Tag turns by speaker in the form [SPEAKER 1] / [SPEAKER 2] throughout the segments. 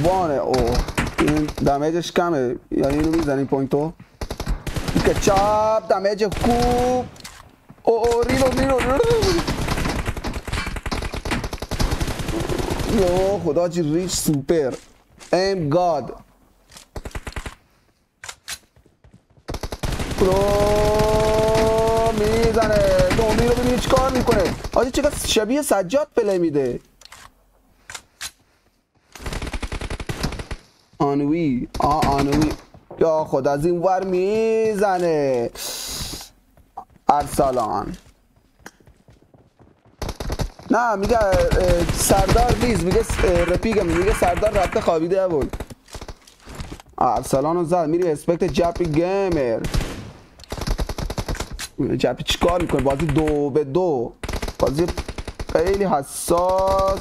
[SPEAKER 1] وانه. اوه این دمیجش کمه، یعنی اینو میزنی پوینتو که چاپ دمیج خوب. اوه ریلو یا خدا چی ریچ سوپر ام گاد برو میزنه. دومی رو ببینید چی کار میکنه آجی، چقدر شبیه سجاد پلی میده. آنوی آنوی یا خدا از این ور میزنه. ارسلان نه میگه سردار نیست، میگه رفیقم، میگه سردار رفته خوابیده بود. ارسلان رو زد. میری اسپکت جپی گیمر. جپی چیکار میکنه؟ بازی 2-2، بازی خیلی حساس.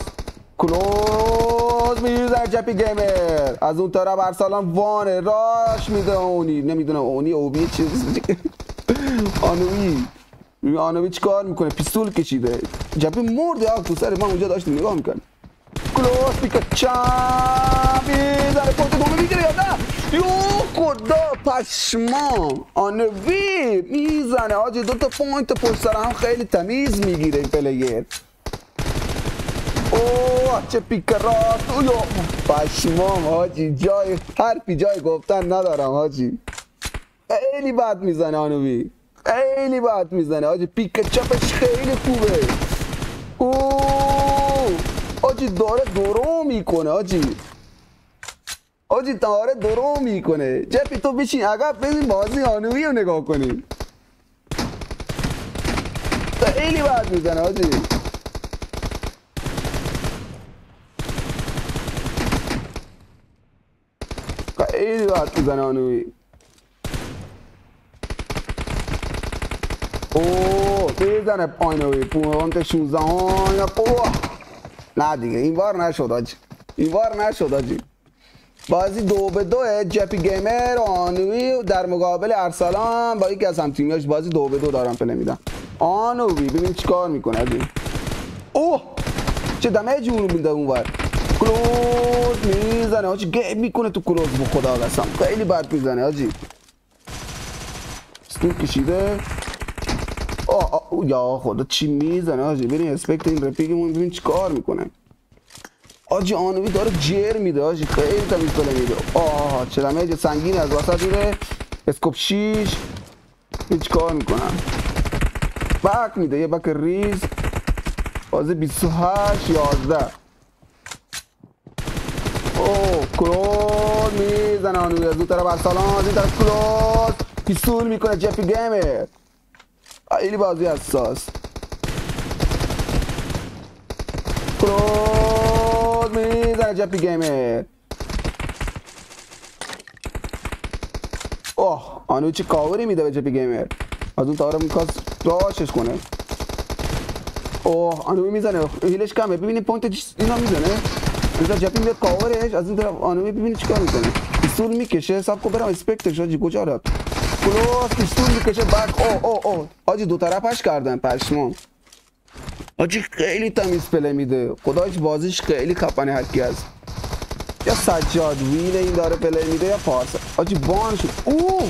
[SPEAKER 1] کلوز میزنه جپی گیمر. از اون طرف ارسلان وانه راش میده. اونی نمیدونه اونی اوبی چیز آنوی چیکار میکنه؟ پیستول کشیده. جپی مرد یا تو سر ما اونجا داشتیم نگاه میکنه. کلوز پیکا چام میزنه. پوینت دومه میگیره یا نه؟ یو خدا پشمام. آنوی میزنه آجی، 2 تا پوینت پشت سر هم خیلی تمیز میگیره این پلیر. اوه چه پیک راست. یا پشمام حاجی، جای حرفی جای گفتن ندارم حاجی. خیلی بد میزنه آنوی، خیلی بد میزنه حاجی. پیک چپش خیلی خوبه. اوه حاجی داره درو میکنه حاجی، حاجی داره درو میکنه. جپی تو بشین عقب بزین بازی آنوی رو نگاه کنیم. خیلی بد میزنه حاجی. خیلی بد میزنه آنوی. اوه بزنه پایینوی. پوینت 16. اوه نه دیگه این بار نشد آجی، این بار نشد آجی. بازی 2-2 جپی گیمر و آنوی در مقابل ارسلان با یکی از هم تیمیاش. بازی 2-2 دارم پلی میدم. آنوی ببین چیکار میکنه آجی. اوه چه دمیجی اونو میده اونور. کلوز میزنه آجی، گیم میکنه تو کلوز. به خدا قسم خیلی بد میزنه آجی. ستور کشیده. یا خدا چی میزنه آجی. ببین اسپکت این رفیقمون ببین چیکار میکنه آجی. آنوی داره جر میده آجی، خیلی تمیز پلی میده. آه چه دمیج سنگینی از وسط میره. اسکوپ 6 این چیکار میکنن؟ بک میده یه بک ریز. بازی 28-11. اوه کلوز میزنه آنوی. از اون طرف ارسلان، از این طرف کلوز پیستول میکنه جپی گیمر. خیلی بازی حساس. کلوز میزنه جپی گیمر. اوه آنوی چه کاوری میده به جپی گیمر. از اون طرف میخواست راشش کنه. اوه آنوی میزنه. هیلش کمه. ببینید پوینت اینا میزنه. از جپی میاد کاورش. از این طرف آنوی ببینید چیکار میکنه. پیستول میکشه. حساب کن برم اسپکتش حاجی کجا رفت. کلوز پیستول میکشه بک. اوه حاجی دو طرفش کردن پشمام. حاجی خیلی تمیز پلی میده. خدایش بازیش خیلی خفنه. هر کی هست یا سجاد وین این داره پلی میده یا پارسا. حاجی بان شد. اوه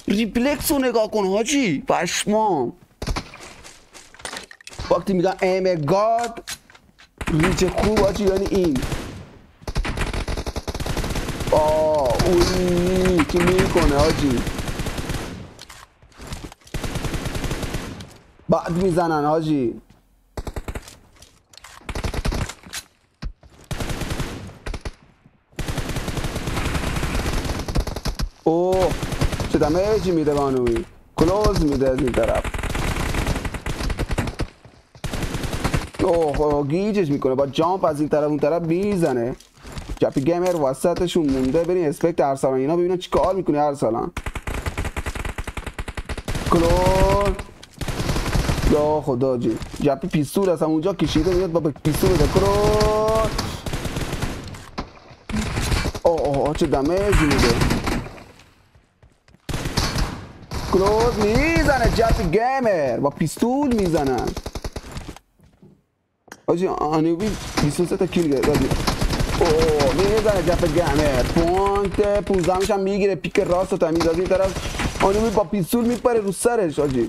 [SPEAKER 1] ریپلکس رو نگاه کن حاجی پشمام. وقتی میگن ام گاد ریچ خوب حاجی یعنی این. اوی چی میکنه حاجی. بعد میزنن حاجی. اوه چه دمیجی میده بانوی. کلوز میده از این طرف. اوه گیجش میکنه با جامپ از این طرف اون طرف میزنه. جپی گیمر وسطشون مونده. بریم اسپکت ارسلان اینا ببینن چی کار میکنه. ارسلان کلوز. یا خدا جی جپی پیستول از اونجا کشیده میاد با پیستول بده. کلوز. اوه چه دمیجی میده. کلوز میزنه جپی گیمر با پیستول میزنن. آجی آنوی 23 تا کیل گرفت. اوه میزنه جف گمر پوینت 15 هم میگیره پیک راست و تمیز از این طرف آنومی با پیستول میپره رو سرش آجی